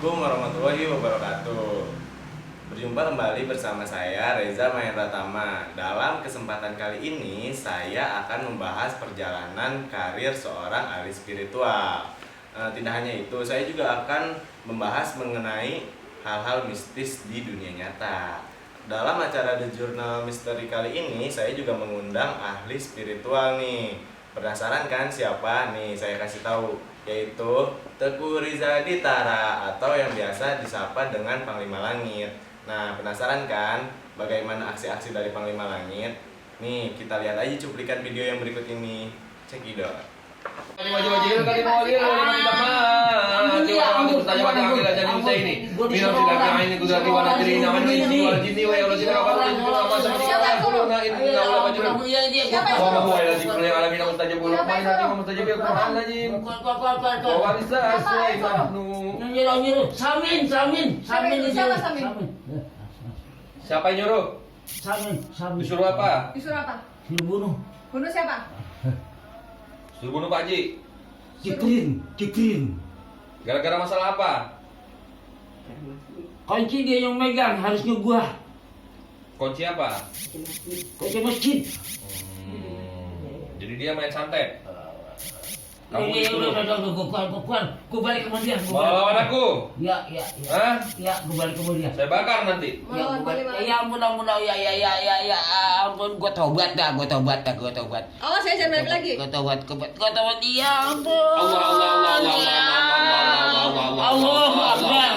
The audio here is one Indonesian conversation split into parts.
Assalamualaikum warahmatullahi wabarakatuh. Berjumpa kembali bersama saya Reza Mahendra Tama. Dalam kesempatan kali ini saya akan membahas perjalanan karir seorang ahli spiritual. Tidak hanya itu, saya juga akan membahas mengenai hal-hal mistis di dunia nyata. Dalam acara The Journal Misteri kali ini saya juga mengundang ahli spiritual nih. Penasaran kan siapa nih? Saya kasih tahu, yaitu Teguh Riza Ditara atau yang biasa disapa dengan Panglima Langit. Nah, penasaran kan bagaimana aksi-aksi dari Panglima Langit? Nih, kita lihat aja cuplikan video yang berikut ini. Cekidot. Wajib-wajib kali mau dia orang kita mah. Dia orang bertanya pada akhir aja di Musa ini. Minum silakan ini kudrati wana diri naman ini wal jinni wa Allah tidak apa ini apa sama dia corona itu lawan baju. Wa huwa alladzi kulli alamin mustajabul rahman alladzi mustajabul qur'an alladzi wa bisa asai mahnu. Nyuruh Samin Siapa yang nyuruh? Samin Disuruh apa? Disuruh apa? Suruh bunuh Bunuh siapa? Suruh bunuh Pak Haji. Kikrin Gara-gara masalah apa? kunci dia yang megang, harusnya gua Kunci apa? kunci masjid. Jadi dia main santet. Kamu Udah, gua balik ke dia. mau lawan aku? Ya. Hah? Ya, gua balik ke dia. Saya bakar nanti. Ya, gua balik. Ya ampun, ya ampun, gua tobat dah. Oh, saya jangan balik lagi. Gua tobat dia, ampun. Allahu Akbar.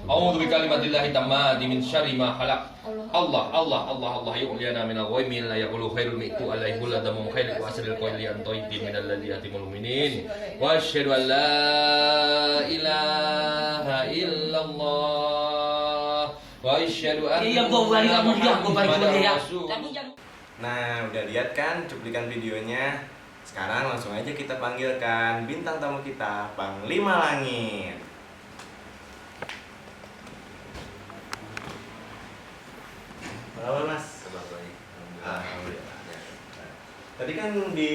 A'udzu bikalimatillahi tammati min syarri ma khalaq. Allah yu'liyana min al-ghaimi la yaqulu khairul mi'tu alaihi la damu khair wa asril qawli an tayyibin min alladhi yatimul mu'minin wa asyhadu an la ilaha illallah wa asyhadu anna Iya, gua balik ke dia. Nah, udah lihat kan cuplikan videonya? Sekarang langsung aja kita panggilkan bintang tamu kita, Panglima Langit. Halo Mas. Alhamdulillah. Tadi kan di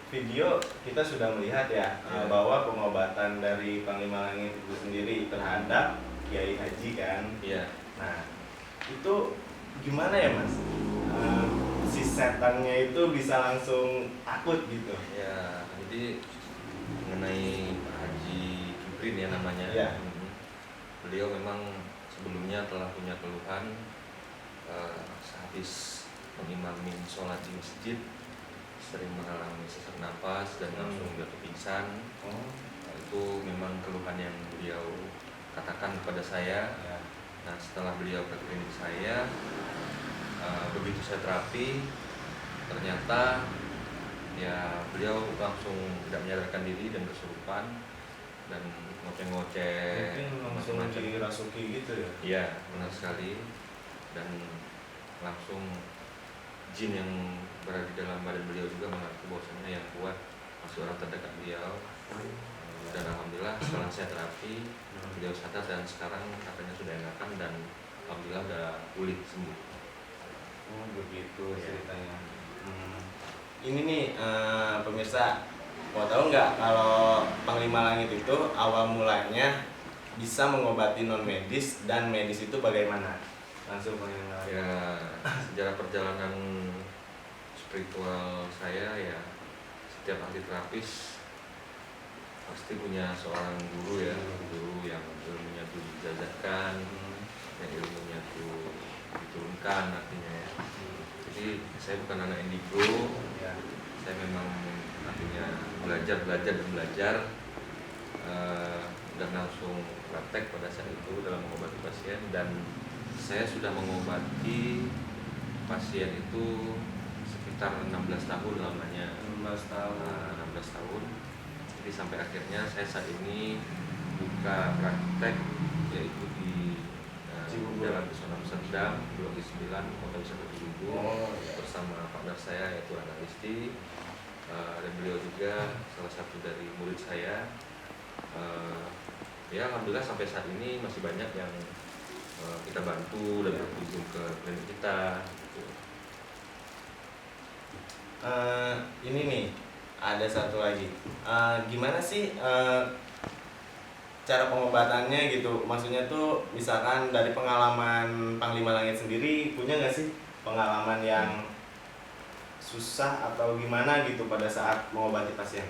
video kita sudah melihat ya, bahwa pengobatan dari Panglima Langit itu sendiri terhadap Kiai Haji kan. Iya. Nah, itu gimana ya Mas? Si setannya itu bisa langsung takut gitu. Ya, jadi mengenai Pak Haji Kiprin ya namanya. Iya. Beliau memang sebelumnya telah punya keluhan sehabis mengimamin sholat di masjid sering mengalami sesak napas dan langsung jatuh pingsan. Nah, itu memang keluhan yang beliau katakan kepada saya. Ya. Nah, setelah beliau ke klinik saya, begitu saya terapi, ternyata ya beliau langsung tidak menyadarkan diri dan kesurupan dan ngoceh-ngoceh. Mungkin langsung dirasuki gitu ya? Iya, benar sekali. Dan langsung jin yang berada di dalam badan beliau juga mengaku bahwasanya yang kuat masih orang terdekat beliau. Dan alhamdulillah setelah saya terapi, beliau sadar dan sekarang katanya sudah enakan dan alhamdulillah udah pulih sembuh. Oh begitu ceritanya. Ini nih pemirsa, mau tahu nggak kalau Panglima Langit itu awal mulanya bisa mengobati non medis dan medis itu bagaimana? Langsung Panglima Langit. Ya, sejarah perjalanan spiritual saya ya, setiap ahli terapis pasti punya seorang guru ya, guru yang ilmunya itu dijajahkan, yang ilmunya itu diturunkan artinya ya. Jadi saya bukan anak indigo, Ya. saya memang artinya belajar dan langsung praktek pada saat itu dalam mengobati pasien. Dan saya sudah mengobati pasien itu sekitar 16 tahun lamanya. 16 tahun. 16 tahun. Jadi sampai akhirnya saya saat ini buka praktek yaitu di Jalan Pesona Amsterdam, Blok 9, Kota Wisata Cibubur, bersama partner saya yaitu Analisti. Dan beliau juga salah satu dari murid saya. Ya alhamdulillah sampai saat ini masih banyak yang kita bantu dan berkunjung ke klinik kita. Ini nih ada satu lagi. Gimana sih cara pengobatannya gitu? Maksudnya tuh misalkan dari pengalaman Panglima Langit sendiri punya nggak sih pengalaman yang susah atau gimana gitu pada saat mengobati pasien?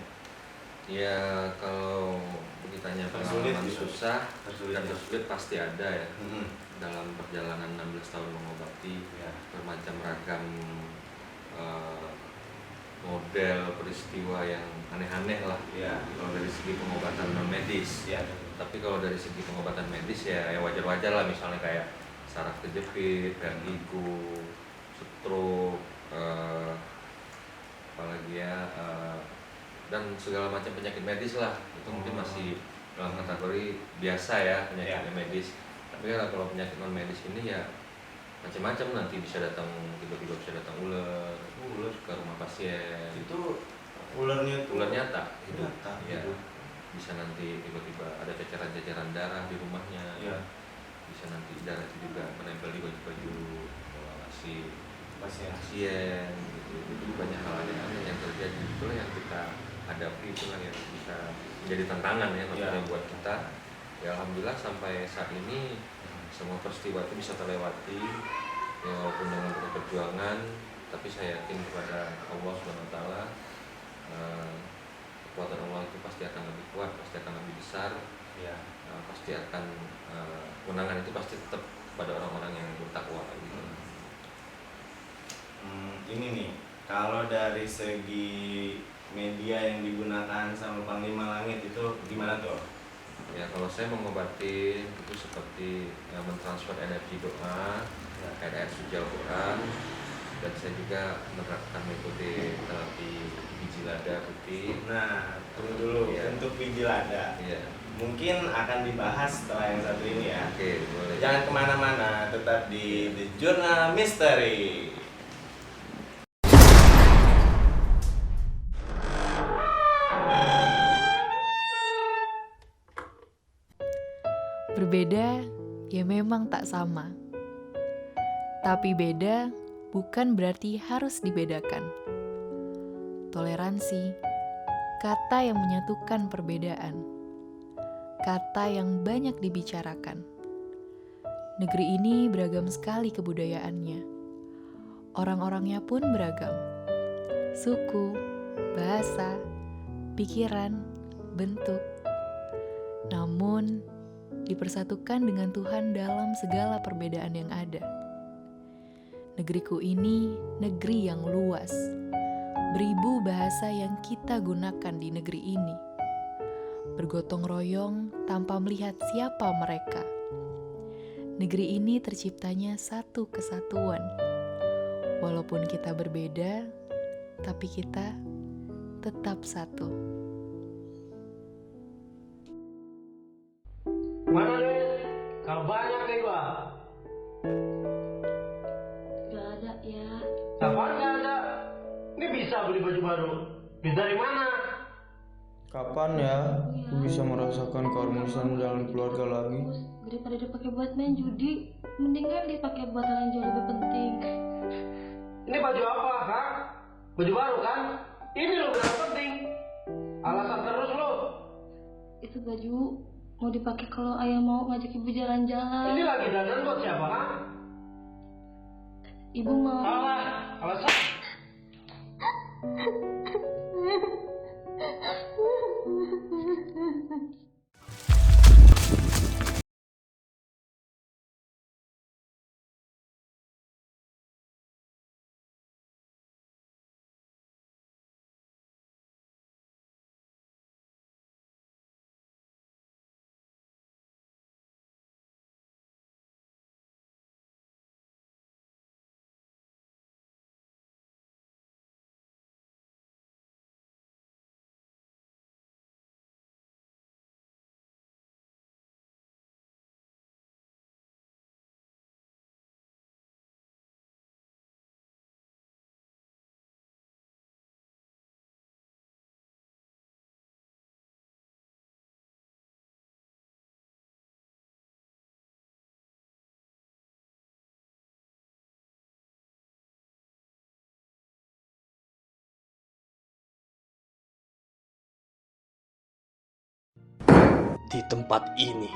Ya kalau ditanya Tersulit pengalaman gitu. susah Tersulit dan ya? tersulit pasti ada ya. Mm-mm. Dalam perjalanan 16 tahun mengobati Ya. bermacam ragam model peristiwa yang aneh-aneh lah Ya. kalau dari segi pengobatan non medis. Ya. Tapi kalau dari segi pengobatan medis ya wajar-wajar lah, misalnya kayak saraf kejepit, vertigo, stroke, apalagi ya, dan segala macam penyakit medis lah itu mungkin masih dalam kategori biasa ya penyakitnya medis. Tapi kalau penyakit non medis ini ya macam-macam, nanti bisa datang tiba-tiba bisa datang ular ke rumah pasien. Itu ularnya tuh Ular nyata itu nyata, ya. gitu. Bisa nanti tiba-tiba ada ceceran-ceceran darah di rumahnya. Ya. Bisa nanti darah itu juga menempel di baju-baju si Pasien. pasien gitu. Itu banyak hal aneh yang terjadi, itulah yang kita hadapi, itulah yang bisa menjadi tantangan ya maksudnya buat kita. Ya alhamdulillah sampai saat ini semua peristiwa itu bisa terlewati ya, walaupun dengan perjuangan, tapi saya yakin kepada Allah SWT, kekuatan Allah itu pasti akan lebih kuat, pasti akan lebih besar. Ya. Pasti akan kemenangan itu pasti tetap pada orang-orang yang bertakwa gitu. Ini nih, kalau dari segi media yang digunakan sama Panglima Langit itu gimana tuh? Ya kalau saya mengobati itu seperti mentransfer energi doa, kayak air suci Al-Quran, dan saya juga menerapkan metode terapi biji lada putih. Nah, tunggu dulu. Ya. Untuk biji lada Iya. mungkin akan dibahas setelah yang satu ini ya. Oke, boleh. Jangan kemana-mana, tetap di The Journal Mystery. Berbeda ya memang tak sama. Tapi beda bukan berarti harus dibedakan. Toleransi, kata yang menyatukan perbedaan. Kata yang banyak dibicarakan. Negeri ini beragam sekali kebudayaannya. Orang-orangnya pun beragam. Suku, bahasa, pikiran, bentuk. Namun, dipersatukan dengan Tuhan dalam segala perbedaan yang ada. Negeriku ini negeri yang luas. Beribu bahasa yang kita gunakan di negeri ini. Bergotong royong tanpa melihat siapa mereka. Negeri ini terciptanya satu kesatuan. Walaupun kita berbeda, tapi kita tetap satu. Mana duit? Kalau banyak kayak gua. Gak ada ya. Apaan gak ada? Ini bisa beli baju baru. Duit dari mana? Kapan ya aku bisa merasakan keharmonisan dalam keluarga lagi? Daripada dipakai buat main judi, mendingan dipakai buat hal yang jauh lebih penting. Ini baju apa, Kak? Baju baru kan? Ini loh yang penting. Alasan terus lo. Itu baju mau dipakai kalau ayah mau ngajak ibu jalan-jalan. Ini lagi dandan buat siapa, Kak? Ibu mau. Salah. Alasan. di tempat ini.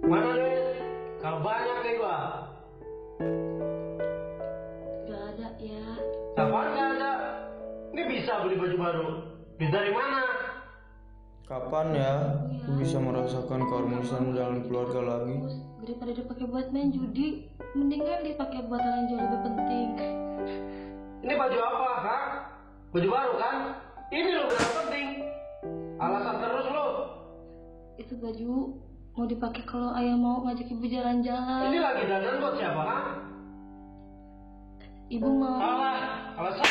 Mana duit? Kalau banyak kayak gua. Gak ada ya. Apaan nggak ada? Ini bisa beli baju baru. Duit dari mana? Kapan ya aku bisa merasakan keharmonisan dalam keluarga lagi? Daripada dipakai buat main judi, mendingan dipakai buat hal yang jauh lebih penting. Ini baju apa, Kak? Baju baru kan? Ini loh yang penting. Alasan terus lo. Itu baju mau dipakai kalau ayah mau ngajak ibu jalan-jalan. Ini lagi dandan buat siapa, Kak? Ibu mau. Salah. Alasan.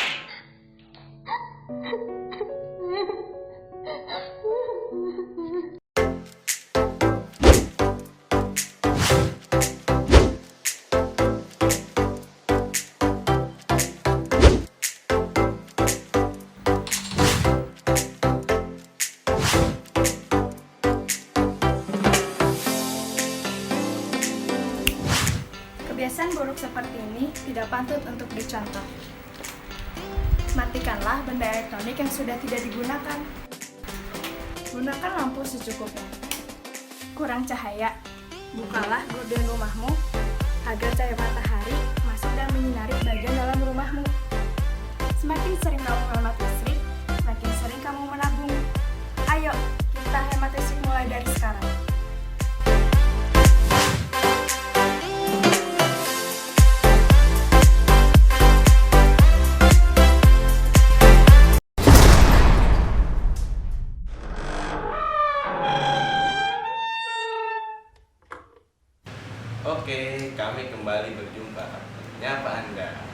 Kebiasaan buruk seperti ini tidak patut untuk dicontoh. Matikanlah benda elektronik yang sudah tidak digunakan. Gunakan lampu secukupnya. Kurang cahaya. Bukalah gorden rumahmu agar cahaya matahari masuk dan menyinari bagian dalam rumahmu. Semakin sering kamu menghemat listrik, semakin sering kamu menabung. Ayo, kita hemat listrik mulai dari sekarang. Oke, kami kembali berjumpa. Nyapa Anda?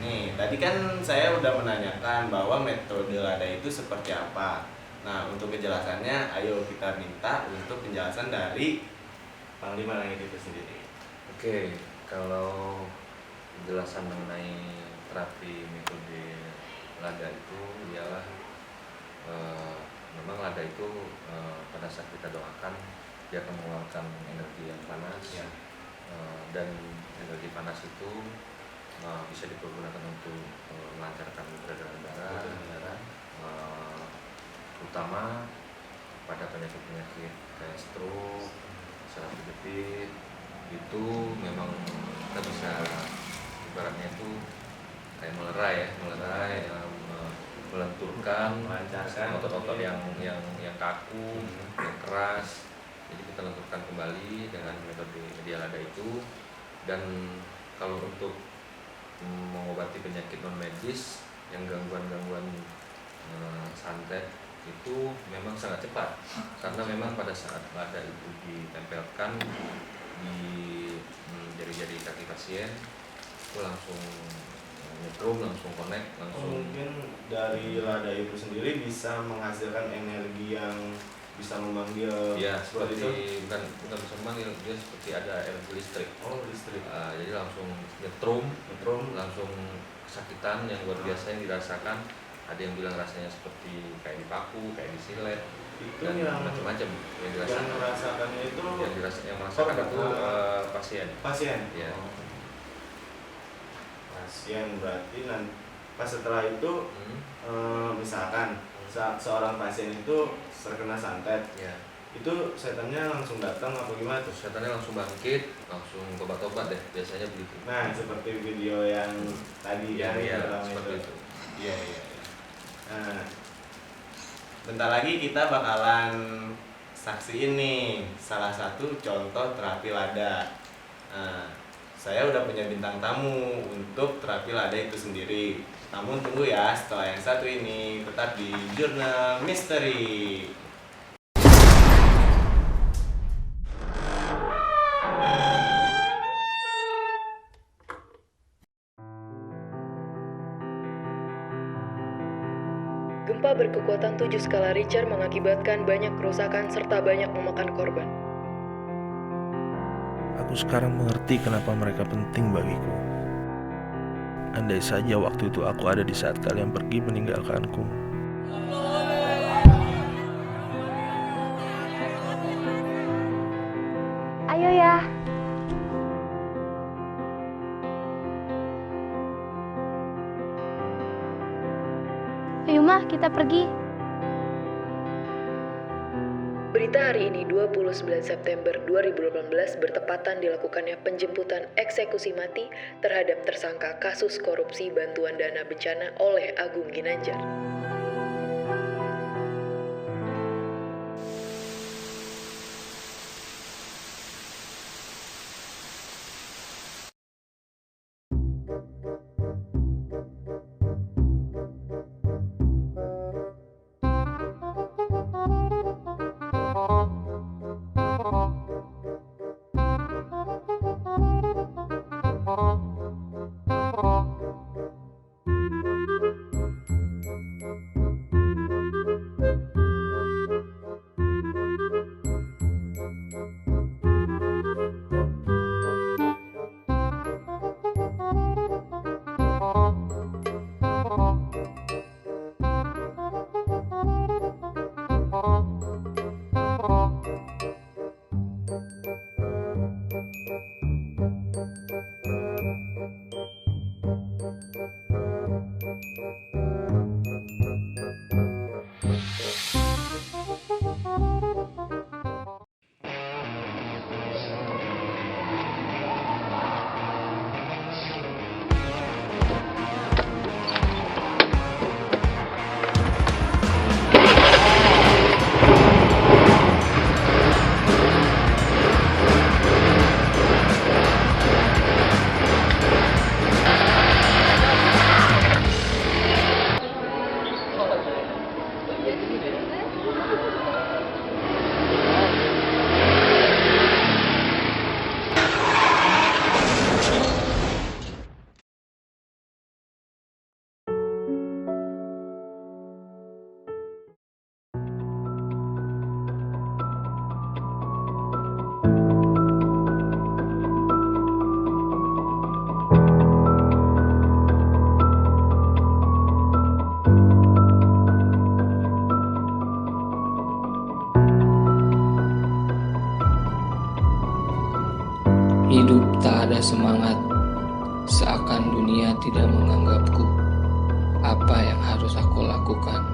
Nih, tadi kan saya udah menanyakan bahwa metode lada itu seperti apa. Nah, untuk kejelasannya, ayo kita minta untuk penjelasan dari Panglima Langit itu sendiri. Oke, kalau penjelasan mengenai terapi metode lada itu ialah memang lada itu pada saat kita doakan dia akan mengeluarkan energi yang panas. Ya. Dan energi panas itu bisa dipergunakan untuk melancarkan peredaran darah, terutama pada penyakit-penyakit kayak stroke, saraf kejepit. Itu memang kita bisa ibaratnya itu kayak melerai, melenturkan otot-otot yang kaku, yang keras. Jadi kita lenturkan kembali dengan metode Medialada itu. Dan kalau untuk mengobati penyakit non medis yang gangguan santet itu memang sangat cepat, karena memang pada saat lada itu ditempelkan di jari-jari kaki pasien itu langsung nyetrum, langsung connect, langsung. Mungkin dari lada itu sendiri bisa menghasilkan energi yang bisa memanggil Ya, seperti seperti itu. bukan bisa memanggil, dia seperti ada energi listrik. Oh, listrik. Jadi langsung nyetrum, langsung kesakitan yang luar biasa yang dirasakan. Ada yang bilang rasanya seperti kayak dipaku, kayak disilet, Itu dan yang macam-macam yang yang dirasakan. merasakannya itu Yang merasakan itu pasien. pasien. Ya. Oh. Pasien berarti nanti pas setelah itu misalkan seorang pasien itu terkena santet, Ya. itu setannya langsung datang apa gimana tuh? Setannya langsung bangkit, langsung tobat-tobat deh, biasanya begitu. Nah, seperti video yang tadi Ya, yang ya, pertama seperti itu. Iya. Nah, bentar lagi kita bakalan saksiin nih salah satu contoh terapi lada. Nah, saya udah punya bintang tamu untuk terapi lada itu sendiri. Namun tunggu ya, setelah yang satu ini tetap di Jurnal Misteri. Gempa berkekuatan 7 skala Richter mengakibatkan banyak kerusakan serta banyak memakan korban. Aku sekarang mengerti kenapa mereka penting bagiku. Andai saja waktu itu aku ada di saat kalian pergi meninggalkanku. Ayo ya. Ayo mah, kita pergi. Berita hari ini 29 September 2018 bertepatan dilakukannya penjemputan eksekusi mati terhadap tersangka kasus korupsi bantuan dana bencana oleh Agung Ginanjar. semangat, seakan dunia tidak menganggapku. Apa yang harus aku lakukan?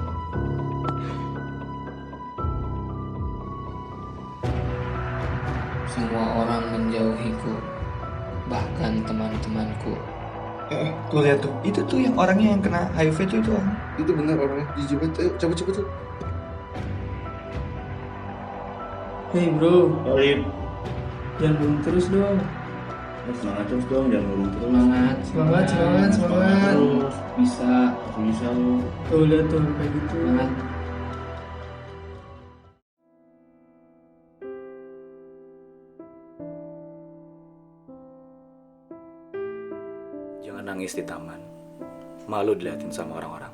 Semua orang menjauhiku, bahkan teman-temanku. Tuh lihat tuh, itu tuh yang orangnya yang kena HIV tuh itu orang. Itu benar orangnya, jijik banget. Ayo, cabut tuh. Hey bro, Olip, jangan belum terus dong. semangat terus dong, jangan murung terus. Semangat. Terus, bisa lu. Tuh lihat tuh kayak gitu. Jangan nangis di taman. Malu dilihatin sama orang-orang.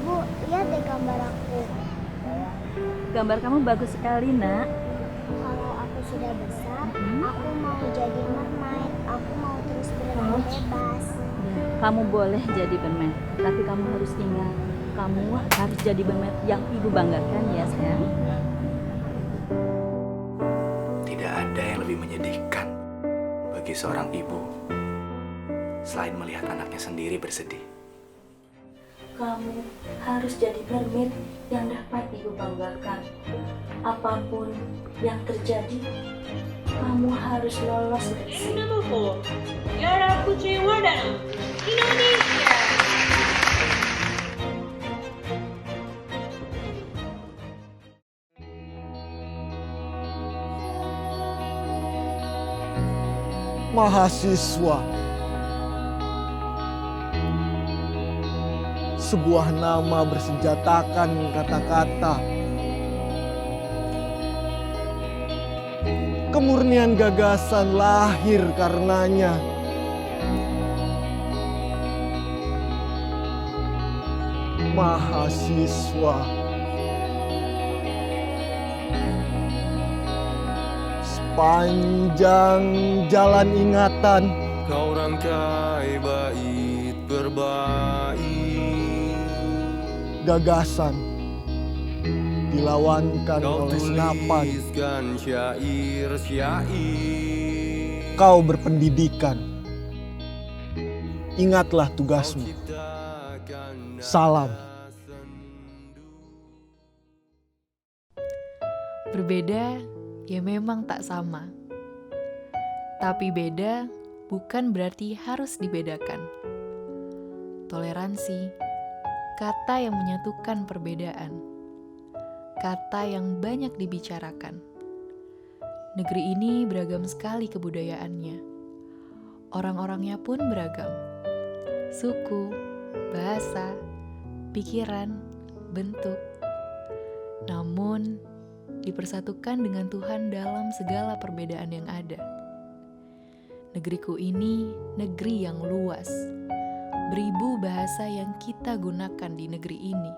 Bu, lihat deh gambar aku. Gambar kamu bagus sekali, Nak. Kalau aku sudah besar, aku mau jadi mermaid. Aku mau terus berenang bebas. Kamu boleh jadi bermaid, tapi kamu harus ingat, kamu harus jadi bermaid yang ibu banggakan ya, sayang. Tidak ada yang lebih menyedihkan bagi seorang ibu selain melihat anaknya sendiri bersedih. Kamu harus jadi mermaid yang dapat ibu banggakan. Apapun yang terjadi, kamu harus lolos seleksi. Number 4, Yara Putri Wardana, Indonesia. Mahasiswa, sebuah nama bersenjatakan kata-kata. Kemurnian gagasan lahir karenanya. Mahasiswa, sepanjang jalan ingatan kau rangkai bait berbait, gagasan dilawankan kau oleh senapan. tuliskan syair-syair, Kau berpendidikan, ingatlah tugasmu. Salam. Berbeda ya memang tak sama. Tapi beda bukan berarti harus dibedakan. Toleransi, kata yang menyatukan perbedaan. Kata yang banyak dibicarakan. Negeri ini beragam sekali kebudayaannya. Orang-orangnya pun beragam. Suku, bahasa, pikiran, bentuk. Namun, dipersatukan dengan Tuhan dalam segala perbedaan yang ada. Negeriku ini negeri yang luas. Beribu bahasa yang kita gunakan di negeri ini.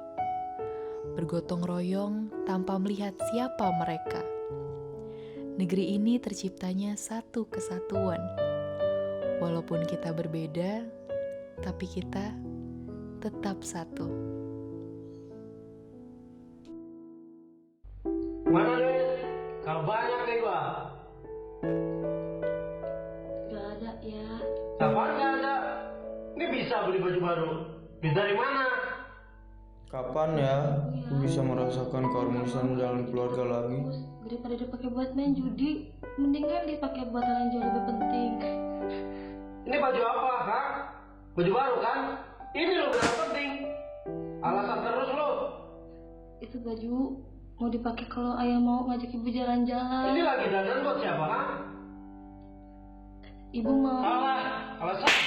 Bergotong royong tanpa melihat siapa mereka. Negeri ini terciptanya satu kesatuan. Walaupun kita berbeda, tapi kita tetap satu. Mana deh? Kalau banyak nih gua. Gak ada ya. Apaan gak ada? Ini bisa beli baju baru. Bisa dari mana? Kapan ya aku bisa merasakan keharmonisan dalam keluarga lagi? Daripada dipakai buat main judi, mendingan dipakai buat hal yang jauh lebih penting. Ini baju apa, Kak? Baju baru kan? Ini loh gak penting. Alasan terus lo. Itu baju mau dipakai kalau ayah mau ngajak ibu jalan-jalan. Ini lagi dandan buat siapa, Kak? Ibu mau. Salah. Alasan.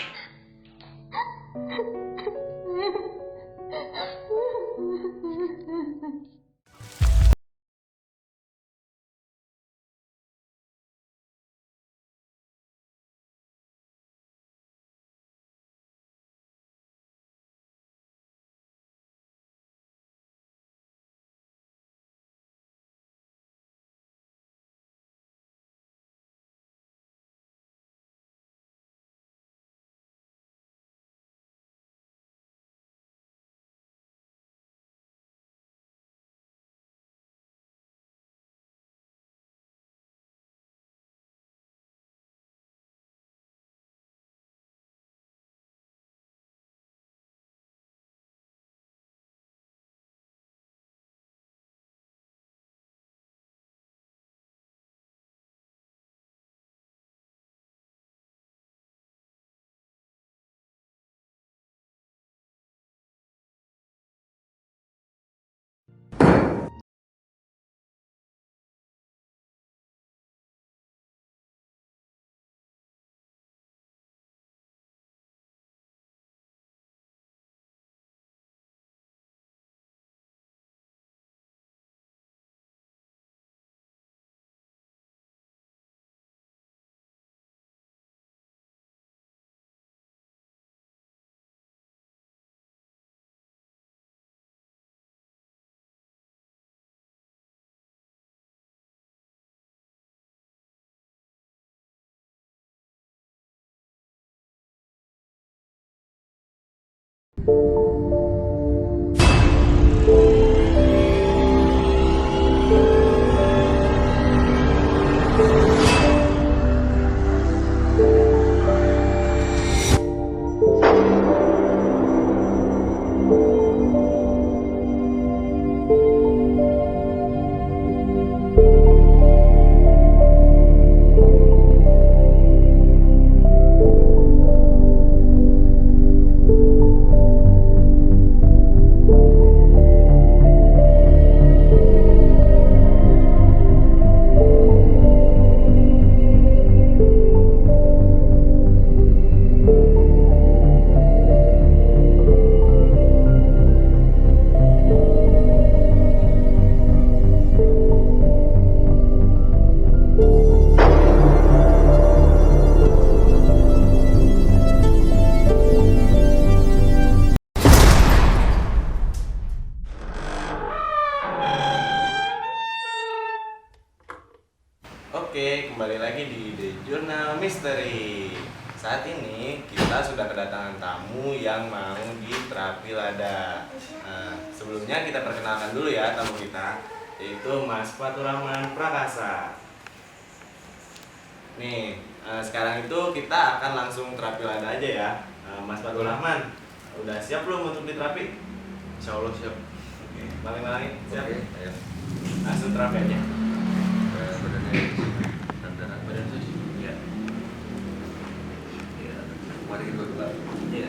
Oke, kembali lagi di The Jurnal Misteri. Saat ini kita sudah kedatangan tamu yang mau diterapi lada. Sebelumnya kita perkenalkan dulu ya tamu kita, yaitu Mas Fatur Rahman Prakasa. Nih, sekarang itu kita akan langsung terapi lada aja ya. Mas Fatur Rahman, udah siap belum untuk diterapi? Insya Allah siap. Oke, balik-balik, siap? Oke, ayo. Langsung terapi aja. Badannya antara badan saya sih. Iya. Iya. Mari kita coba. Iya.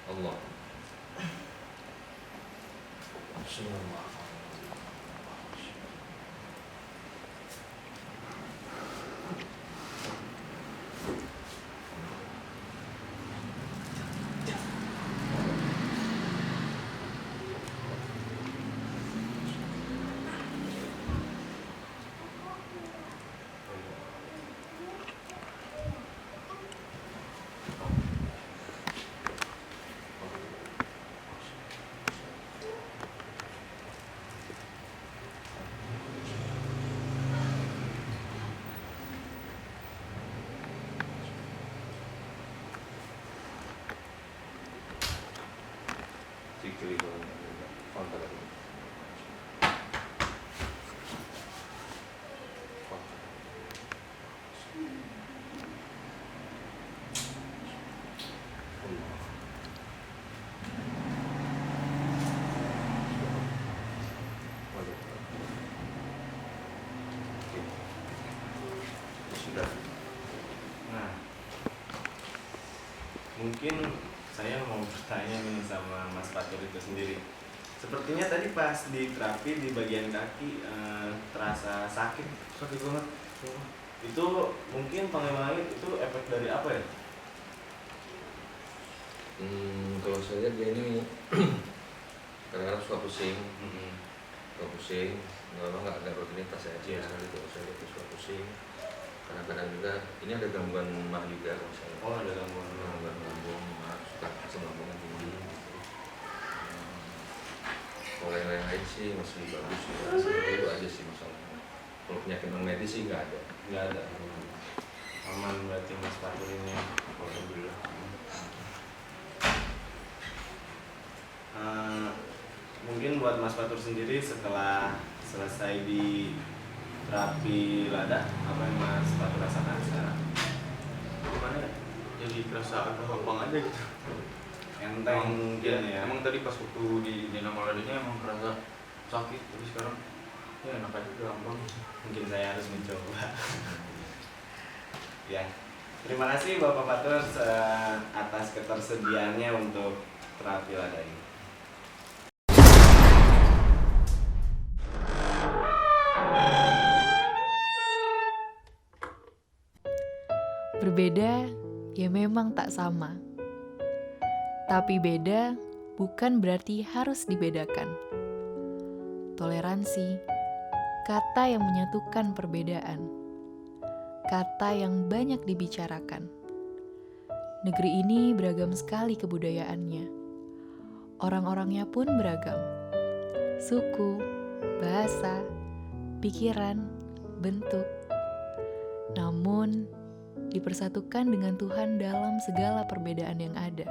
Allah. Bismillah. Nah, mungkin saya mau bertanya nih sama Mas Fatur itu sendiri. Sepertinya tadi pas di terapi di bagian kaki terasa sakit banget. Itu mungkin panglima langit itu efek dari apa ya? Kalau saya lihat dia ini kadang-kadang suka pusing, nggak ada rutinitas ya. Sekali kalau saya lihat suka pusing. Kadang-kadang juga ini ada gangguan mah juga kalau saya. Oh, ada gangguan lambung, suka asam lambungnya tinggi. Kalau yang lain sih masih bagus ya. Itu aja sih masalahnya. Kalau penyakit non medis sih nggak ada. Aman berarti Mas Fatur ini. Alhamdulillah. Mungkin buat Mas Fatur sendiri setelah selesai di terapi lada, apa yang Mas Fatur rasakan sekarang? Gimana ya? Jadi kerasa gampang aja gitu. Enteng mungkin ya. Emang tadi pas waktu di dinamo ladanya emang kerasa sakit, tapi sekarang ya enak aja, gampang. Mungkin saya harus mencoba. Ya, terima kasih Bapak Fatur atas ketersediaannya untuk terapi lada ini. Berbeda ya memang tak sama. Tapi beda bukan berarti harus dibedakan. Toleransi, kata yang menyatukan perbedaan. Kata yang banyak dibicarakan. Negeri ini beragam sekali kebudayaannya. Orang-orangnya pun beragam. Suku, bahasa, pikiran, bentuk. Namun, dipersatukan dengan Tuhan dalam segala perbedaan yang ada.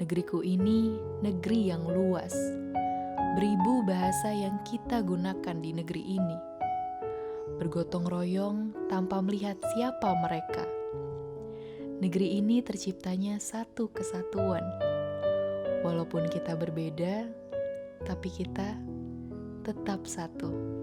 Negeriku ini negeri yang luas. Beribu bahasa yang kita gunakan di negeri ini. Bergotong royong tanpa melihat siapa mereka. Negeri ini terciptanya satu kesatuan. Walaupun kita berbeda, tapi kita tetap satu.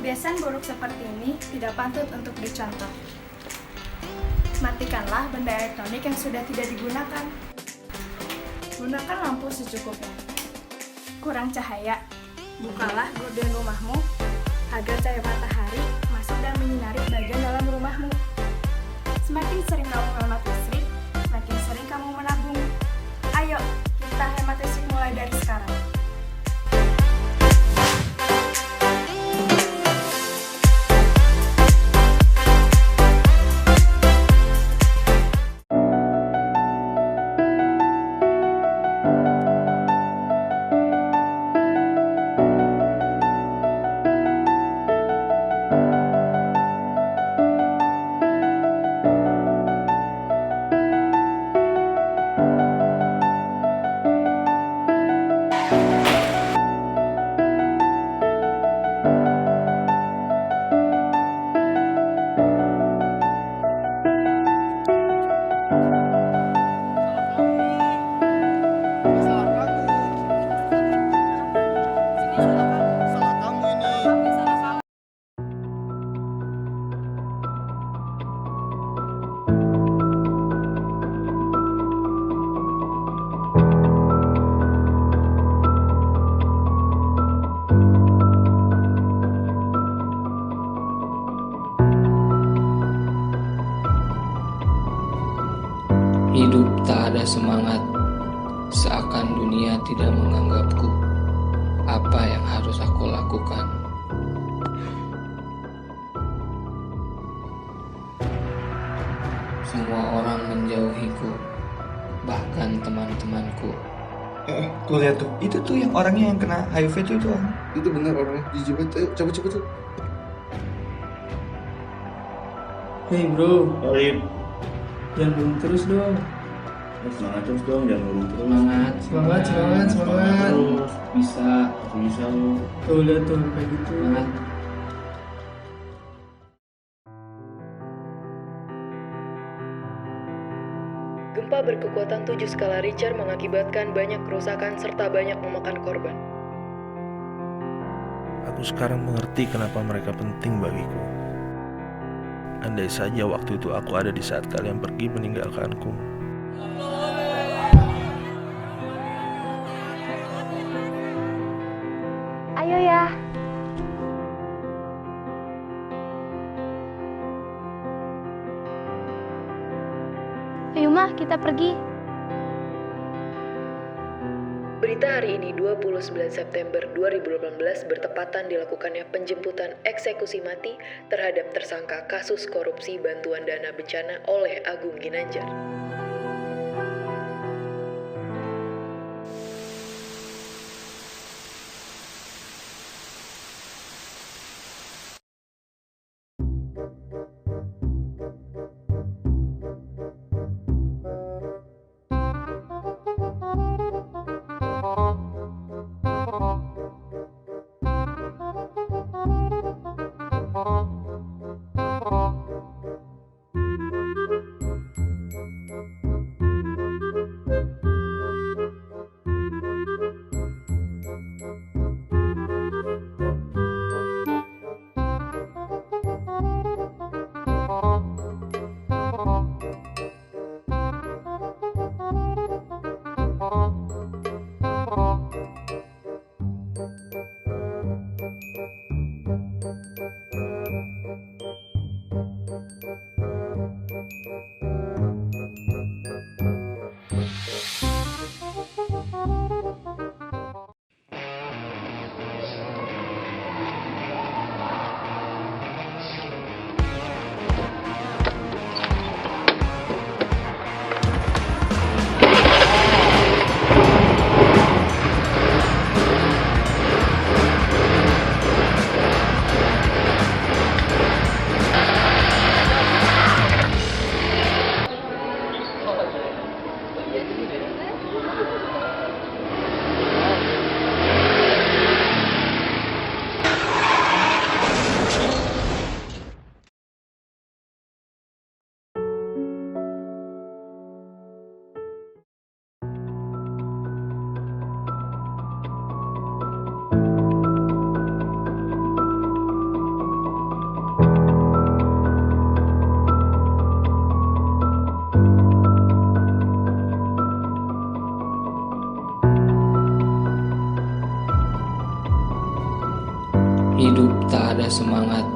Kebiasaan buruk seperti ini tidak patut untuk dicontoh. Matikanlah benda elektronik yang sudah tidak digunakan. Gunakan lampu secukupnya. Kurang cahaya, bukalah gorden rumahmu agar cahaya matahari masuk dan menyinari bagian dalam rumahmu. Semakin sering kamu menghemat listrik, semakin sering kamu menabung. Ayo, kita hemat listrik mulai dari sekarang. Hidup tak ada semangat, seakan dunia tidak menganggapku. Apa yang harus aku lakukan? Semua orang menjauhiku, bahkan teman-temanku. Tuh lihat tuh, itu tuh yang orangnya yang kena HIV tuh itu orang. Itu benar orangnya, jijik banget. Ayo cepet tuh. Hey bro, jangan burung terus dong. Semangat terus dong, jangan burung terus. Semangat. Terus bisa lo. Tuh lihat tuh kayak gitu. Semangat. Gempa Gempa berkekuatan 7 skala Richter mengakibatkan banyak kerusakan serta banyak memakan korban. Aku sekarang mengerti kenapa mereka penting bagiku. Andai saja waktu itu aku ada di saat kalian pergi meninggalkanku. Ayo ya. Ayo mah, kita pergi. Berita hari ini 29 September 2018 bertepatan dilakukannya penjemputan eksekusi mati terhadap tersangka kasus korupsi bantuan dana bencana oleh Agung Ginanjar. Hidup tak ada semangat,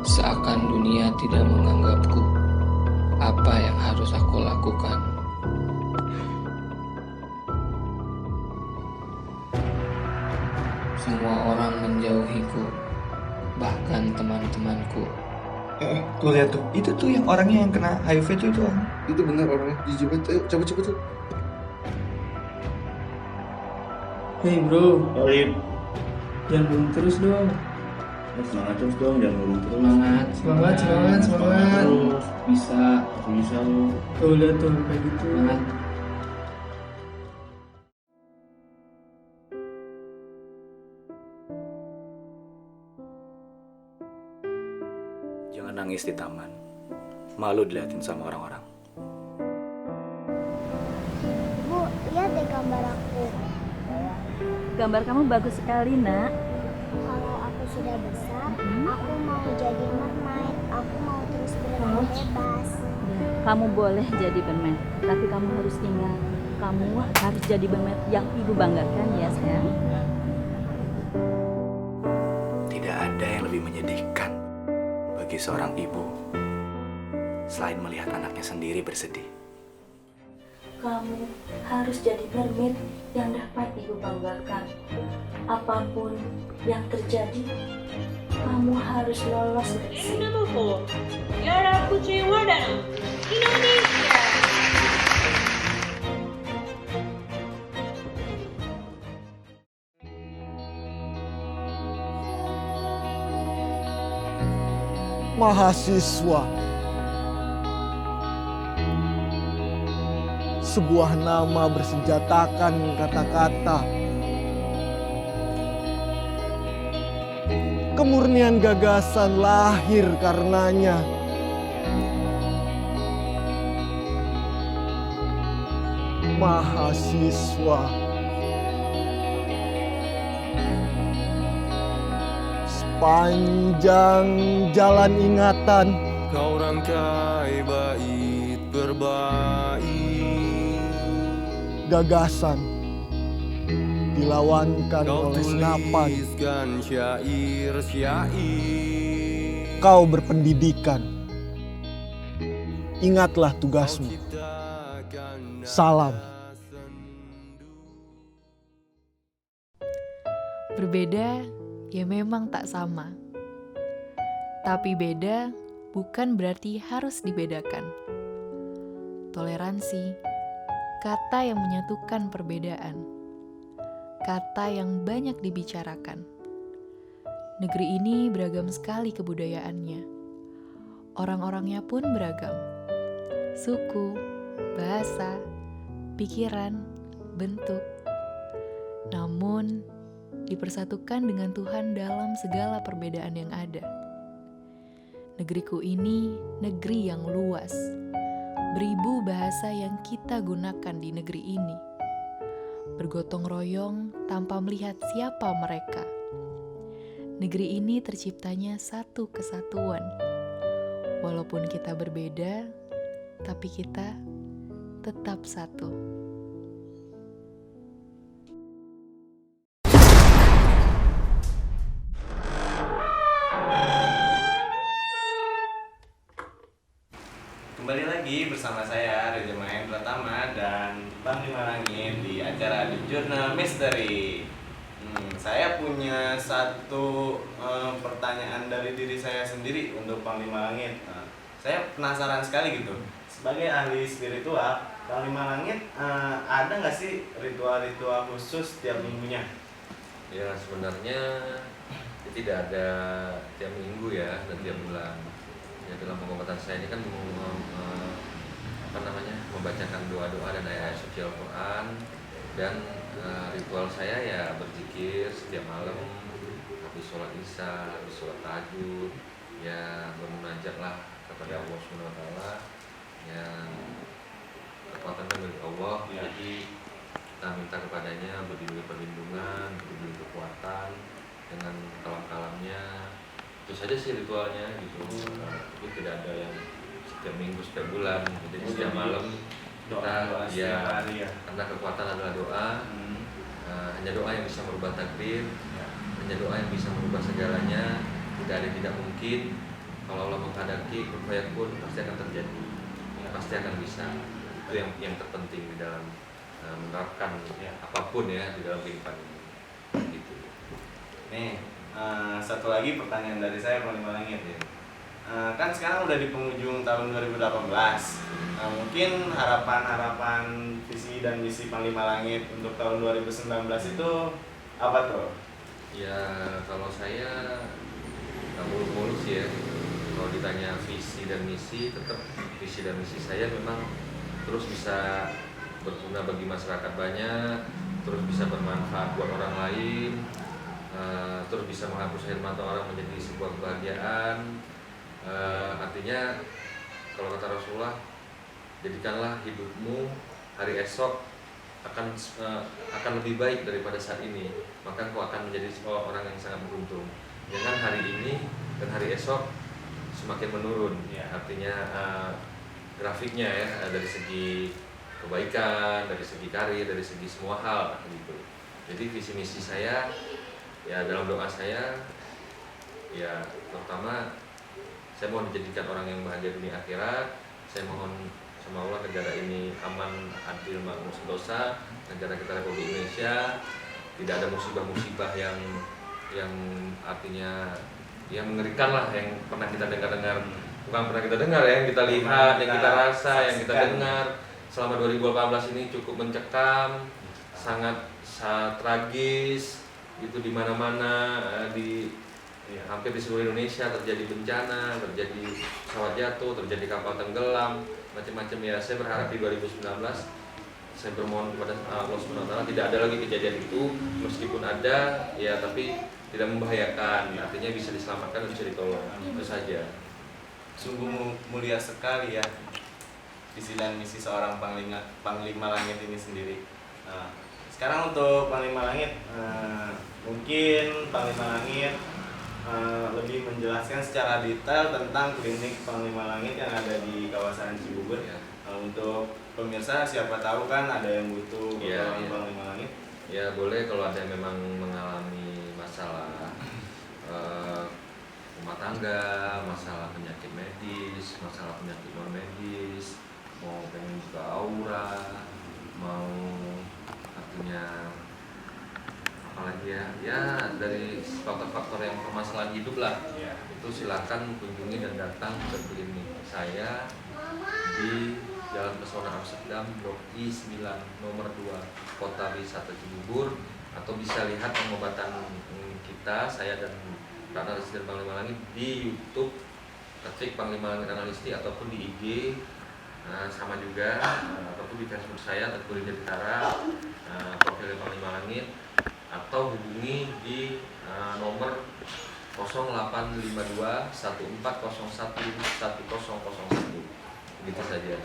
seakan dunia tidak menganggapku. Apa yang harus aku lakukan? Semua orang menjauhiku, bahkan teman-temanku. Tuh lihat tuh, itu tuh yang orangnya yang kena HIV itu orang. Itu benar orangnya jijik banget. Ayo cabut tuh. Hei bro, Olip, jangan bunuh terus dong. semangat terus dong, jangan murung terus. Semangat. Terus, bisa lu. Tuh lihat tuh kayak gitu. Jangan nangis di taman. Malu dilihatin sama orang-orang. Bu, lihat deh gambar aku. Gambar kamu bagus sekali, Nak. Kalau aku sudah besar, aku mau jadi mermaid. Aku mau terus berenang bebas. Kamu boleh jadi bermaid, tapi kamu harus ingat, kamu harus jadi bermaid yang ibu banggakan ya sayang. Tidak ada yang lebih menyedihkan bagi seorang ibu selain melihat anaknya sendiri bersedih. Kamu harus jadi mermaid yang dapat ibu banggakan. Apapun yang terjadi, kamu harus lolos dari sini. Yara Putri Wardana, Indonesia. Mahasiswa, sebuah nama bersenjatakan kata-kata. Kemurnian gagasan lahir karenanya. mahasiswa. Sepanjang jalan ingatan kau rangkai bait berbait, gagasan dilawankan kau oleh senapan. tuliskan syair-syair, Kau berpendidikan. Ingatlah tugasmu. Salam. Berbeda ya memang tak sama. Tapi beda bukan berarti harus dibedakan. Toleransi, kata yang menyatukan perbedaan. Kata yang banyak dibicarakan. Negeri ini beragam sekali kebudayaannya. Orang-orangnya pun beragam. Suku, bahasa, pikiran, bentuk. Namun, dipersatukan dengan Tuhan dalam segala perbedaan yang ada. Negeriku ini negeri yang luas. Beribu bahasa yang kita gunakan di negeri ini. Bergotong royong tanpa melihat siapa mereka. Negeri ini terciptanya satu kesatuan. Walaupun kita berbeda, tapi kita tetap satu. Kembali lagi bersama saya Reza Mahen Pratama dan Bang Lima Langit di acara The Journal Mystery. Saya punya satu pertanyaan dari diri saya sendiri untuk Bang Lima Langit. Saya penasaran sekali gitu. Sebagai ahli spiritual, Bang Lima Langit ada nggak sih ritual-ritual khusus tiap minggunya? Ya sebenarnya tidak ada tiap minggu ya dan tiap bulan. Ya dalam pengobatan saya ini kan membacakan doa-doa dan ayat suci Al-Quran dan ritual saya ya berzikir setiap malam habis sholat isya, habis sholat tahajud, ya bermunajat lah kepada Allah Subhanahu Wa Taala. Ya kekuatan kan milik Allah, jadi kita minta kepadanya berdiri perlindungan, berdiri kekuatan dengan kalam-kalamnya. Itu saja sih ritualnya gitu. Tapi tidak ada yang setiap minggu, setiap bulan. Jadi setiap malam kita ya karena kekuatan adalah doa. Hanya doa yang bisa merubah takdir. Hanya doa yang bisa merubah segalanya. Tidak ada yang tidak mungkin. Kalau Allah menghendaki, berupaya pun pasti akan terjadi. Pasti akan bisa. Itu yang terpenting di dalam menerapkan apapun ya di dalam kehidupan ini. Gitu. Nih, satu lagi pertanyaan dari saya Bang Lima Langit ya. Kan sekarang udah di penghujung tahun 2018. Mungkin harapan-harapan visi dan misi Bang Lima Langit untuk tahun 2019 itu apa tuh? Ya kalau saya nggak muluk-muluk sih ya. Kalau ditanya visi dan misi, tetap visi dan misi saya memang terus bisa berguna bagi masyarakat banyak, terus bisa bermanfaat buat orang lain, terus bisa menghapus air mata orang menjadi sebuah kebahagiaan. Artinya kalau kata Rasulullah, jadikanlah hidupmu hari esok akan lebih baik daripada saat ini, maka kau akan menjadi orang yang sangat beruntung. Jangan hari ini dan hari esok semakin menurun. Artinya grafiknya ya dari segi kebaikan, dari segi karir, dari segi semua hal gitu. Jadi visi misi saya ya dalam doa saya ya pertama saya mohon dijadikan orang yang bahagia dunia akhirat. Saya mohon sama Allah negara ini aman, adil, makmur, sentosa. Negara kita Republik Indonesia tidak ada musibah-musibah yang artinya yang mengerikan lah yang pernah kita dengar. Bukan pernah kita dengar ya, yang kita lihat, yang kita rasa, yang kita dengar selama 2018 ini cukup mencekam, sangat tragis. Itu di mana-mana hampir di seluruh Indonesia terjadi bencana, terjadi pesawat jatuh, terjadi kapal tenggelam, macam-macam ya. Saya berharap di 2019 saya bermohon kepada Allah Subhanahu Wa Taala tidak ada lagi kejadian itu, meskipun ada ya tapi tidak membahayakan, artinya bisa diselamatkan dan bisa ditolong. Itu saja. Sungguh mulia sekali ya. visi dan misi seorang Panglima Langit ini sendiri. Nah, sekarang untuk Panglima Langit, mungkin Panglima Langit lebih menjelaskan secara detail tentang klinik Panglima Langit yang ada di kawasan Cibubur. Untuk pemirsa, siapa tahu kan ada yang butuh Panglima Langit. Ya boleh, kalau ada yang memang mengalami masalah rumah tangga, masalah penyakit medis, masalah penyakit non medis, mau pengen buka aura, mau artinya apalagi ya dari faktor-faktor yang permasalahan hidup lah, itu silakan kunjungi dan datang ke klinik saya di Jalan Pesona Amsterdam, Blok I9, nomor 2, Kota Wisata Cibubur, atau bisa lihat pengobatan kita, saya dan Pak Analisti dan Panglima Langit di YouTube, ketik Panglima Langit Analisti, ataupun di IG, sama juga, ataupun di Facebook saya, Teguh Rinja Bitara, profil Panglima Langit, atau hubungi di nomor 0852 1401 1001. Begitu saja.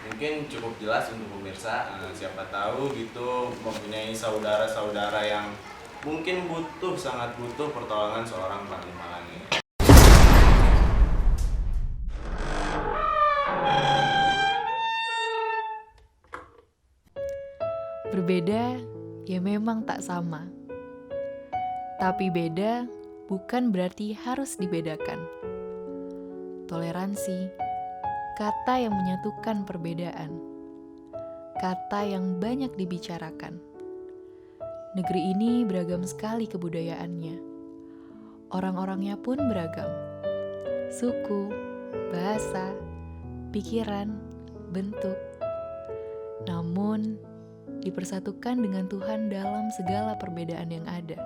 Mungkin cukup jelas untuk pemirsa, siapa tahu gitu mempunyai saudara-saudara yang mungkin sangat butuh pertolongan seorang Panglima Langit. Berbeda ya memang tak sama. Tapi beda bukan berarti harus dibedakan. Toleransi, kata yang menyatukan perbedaan, kata yang banyak dibicarakan. Negeri ini beragam sekali kebudayaannya. Orang-orangnya pun beragam. Suku, bahasa, pikiran, bentuk. Namun, dipersatukan dengan Tuhan dalam segala perbedaan yang ada.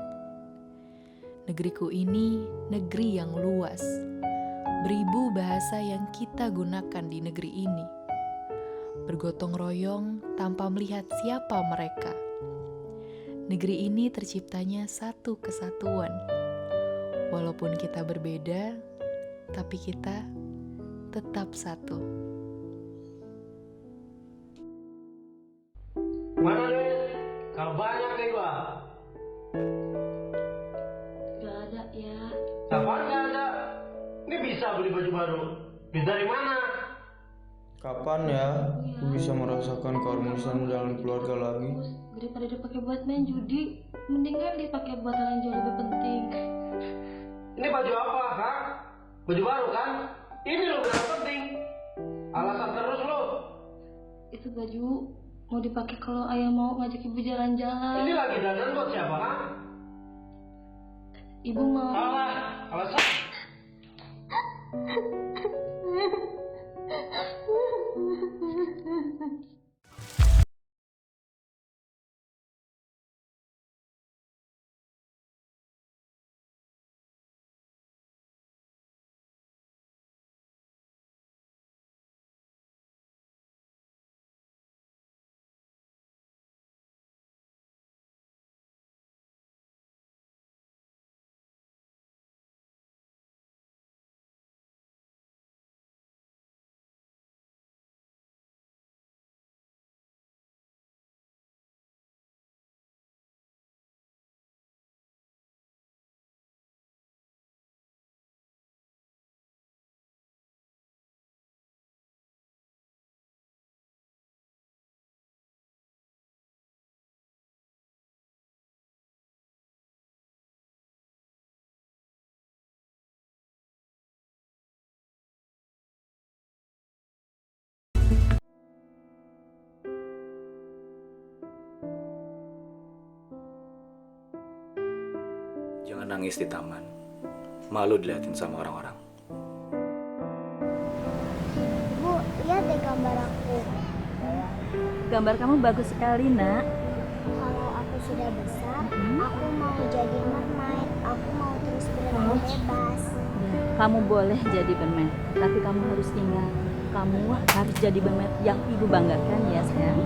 Negeriku ini negeri yang luas. Beribu bahasa yang kita gunakan di negeri ini. Bergotong royong tanpa melihat siapa mereka. Negeri ini terciptanya satu kesatuan. Walaupun kita berbeda, tapi kita tetap satu. Mana duit? Kalau banyak nih gua. Gak ada ya. Apaan gak ada? Ini bisa beli baju baru. Duit dari mana? Kapan ya aku bisa merasakan keharmonisan dalam keluarga lagi? Daripada dipakai buat main judi, mendingan dipakai buat hal yang jauh lebih penting. Ini baju apa, Kak? Baju baru kan? Ini lo yang penting. Alasan terus lo. Itu baju mau dipakai kalau ayah mau ngajak ibu jalan-jalan. Ini lagi dandan buat siapa, Kak? Ibu mau. Alasan. Jangan nangis di taman. Malu dilihatin sama orang-orang. Bu, lihat deh gambar aku. Gambar kamu bagus sekali, Nak. Kalau aku sudah besar, aku mau jadi mermaid. Aku mau terus berenang bebas. Kamu boleh jadi bermaid, tapi kamu harus ingat, kamu harus jadi bermaid yang ibu banggakan ya, sayang.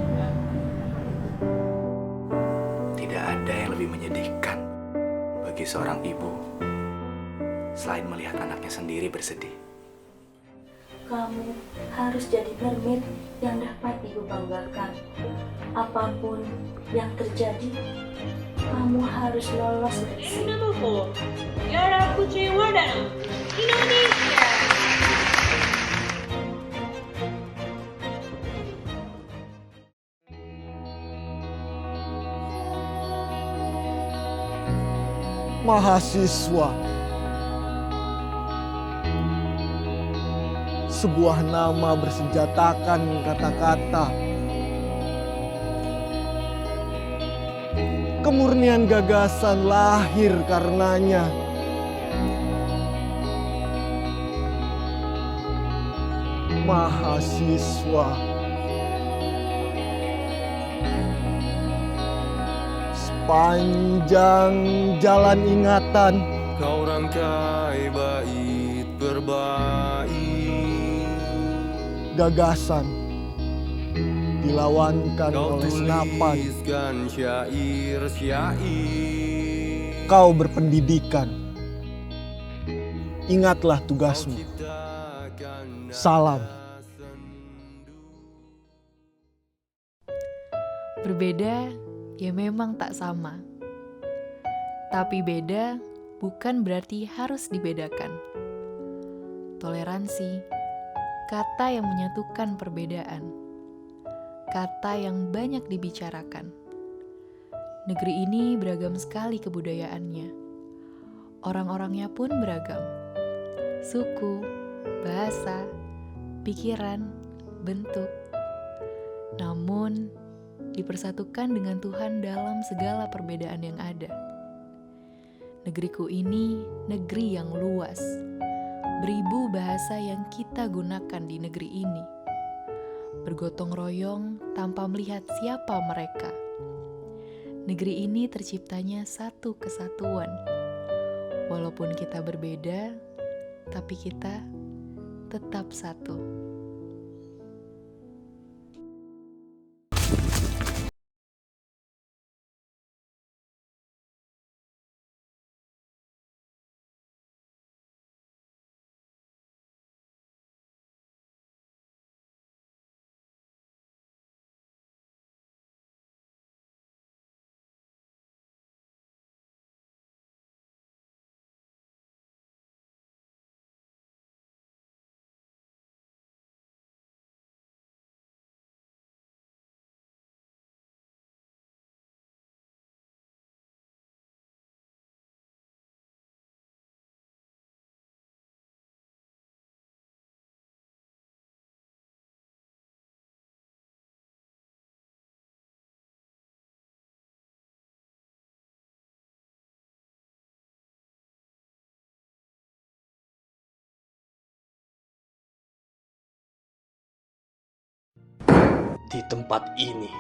Tidak ada yang lebih menyedihkan bagi seorang ibu selain melihat anaknya sendiri bersedih. kamu harus jadi mermaid yang dapat ibu banggakan. Apapun yang terjadi, kamu harus lolos dari sini. Number 4, Yara Putri Wardana, Indonesia. Mahasiswa, sebuah nama bersenjatakan kata-kata. Kemurnian gagasan lahir karenanya. Mahasiswa, sepanjang jalan ingatan Kau rangkai bait berbait, gagasan dilawankan kau oleh senapan. tuliskan syair-syair. Kau berpendidikan, ingatlah tugasmu. Salam. Berbeda ya memang tak sama. Tapi beda bukan berarti harus dibedakan. Toleransi, kata yang menyatukan perbedaan. Kata yang banyak dibicarakan. Negeri ini beragam sekali kebudayaannya. Orang-orangnya pun beragam. Suku, bahasa, pikiran, bentuk. Namun, dipersatukan dengan Tuhan dalam segala perbedaan yang ada. Negeriku ini negeri yang luas, beribu bahasa yang kita gunakan di negeri ini. Bergotong royong tanpa melihat siapa mereka. Negeri ini terciptanya satu kesatuan. Walaupun kita berbeda, tapi kita tetap satu. Di tempat ini,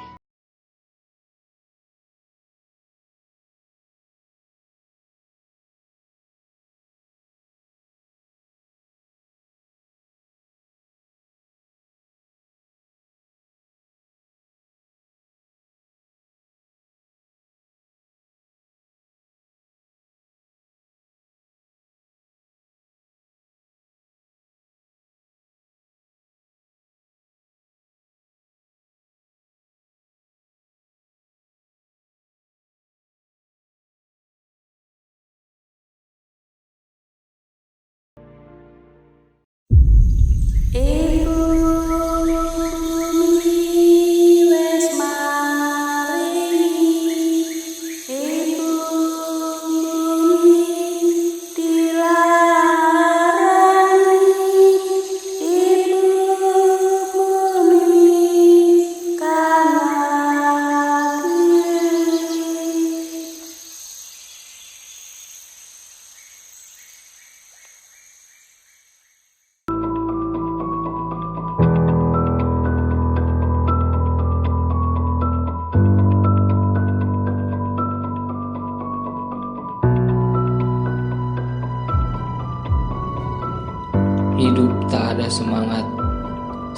hidup tak ada semangat,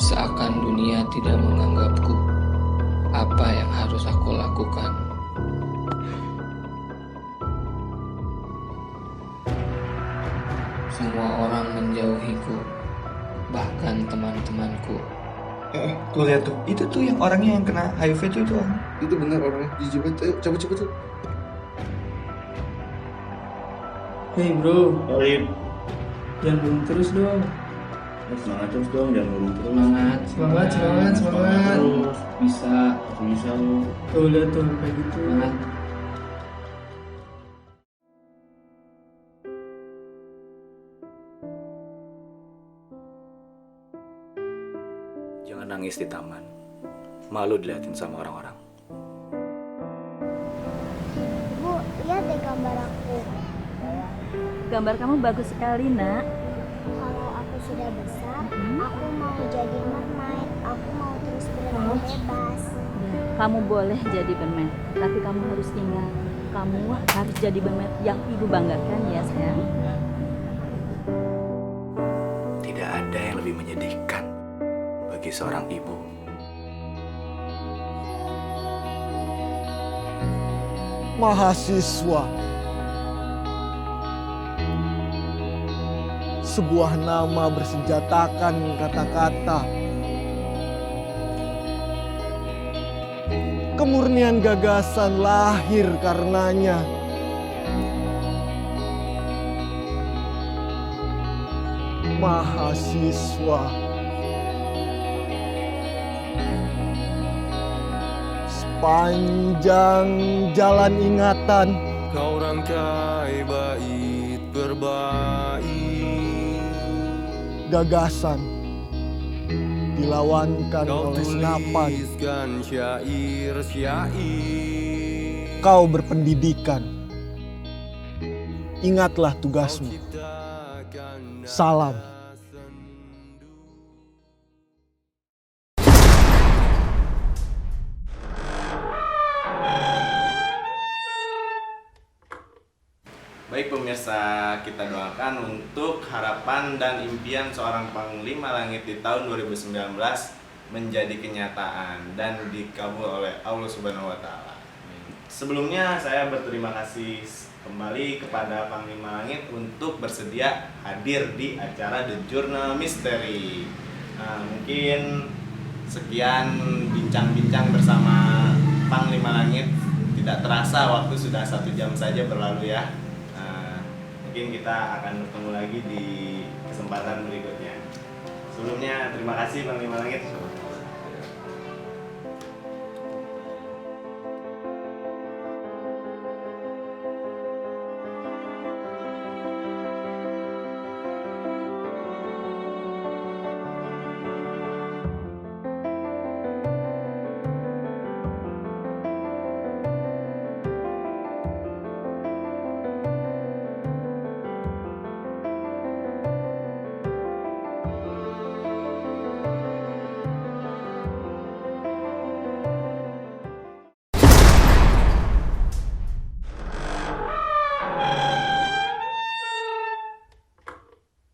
seakan dunia tidak menganggapku. Apa yang harus aku lakukan? Semua orang menjauhiku, bahkan mendoakan teman-temanku. Tuh lihat tuh, itu tuh yang orangnya yang kena HIV tuh itu orang. Itu benar orangnya jijik banget. Ayo cepet tuh. Hei bro, Sorry. jangan bunuh terus dong. Semangat terus dong, jangan ngurung terus. Semangat. Terus bisa lu. Tuh lihat tuh kayak gitu. Semangat. Jangan nangis di taman. Malu dilihatin sama orang-orang. Bu, lihat deh gambar aku. Gambar kamu bagus sekali, Nak. Kalau aku sudah besar, aku mau jadi mermaid. Aku mau terus berenang bebas. Kamu boleh jadi bermaid, tapi kamu harus ingat, kamu harus jadi bermaid yang ibu banggakan ya sayang. Tidak ada yang lebih menyedihkan bagi seorang ibu. Mahasiswa. Sebuah nama bersenjatakan kata-kata. Kemurnian gagasan lahir karenanya. Mahasiswa. Sepanjang jalan ingatan, Kau rangkai bait berbait, gagasan dilawankan kau oleh senapan. tuliskan syair-syair. Kau berpendidikan. Ingatlah tugasmu. Salam. Baik pemirsa, kita doakan untuk harapan dan impian seorang Panglima Langit di tahun 2019 menjadi kenyataan dan dikabul oleh Allah Subhanahu wa Ta'ala. Sebelumnya saya berterima kasih kembali kepada Panglima Langit untuk bersedia hadir di acara The Journal Mystery. Mungkin sekian bincang-bincang bersama Panglima Langit. Tidak terasa waktu sudah 1 jam saja berlalu ya. Mungkin kita akan bertemu lagi di kesempatan berikutnya. Sebelumnya terima kasih Panglima Langit.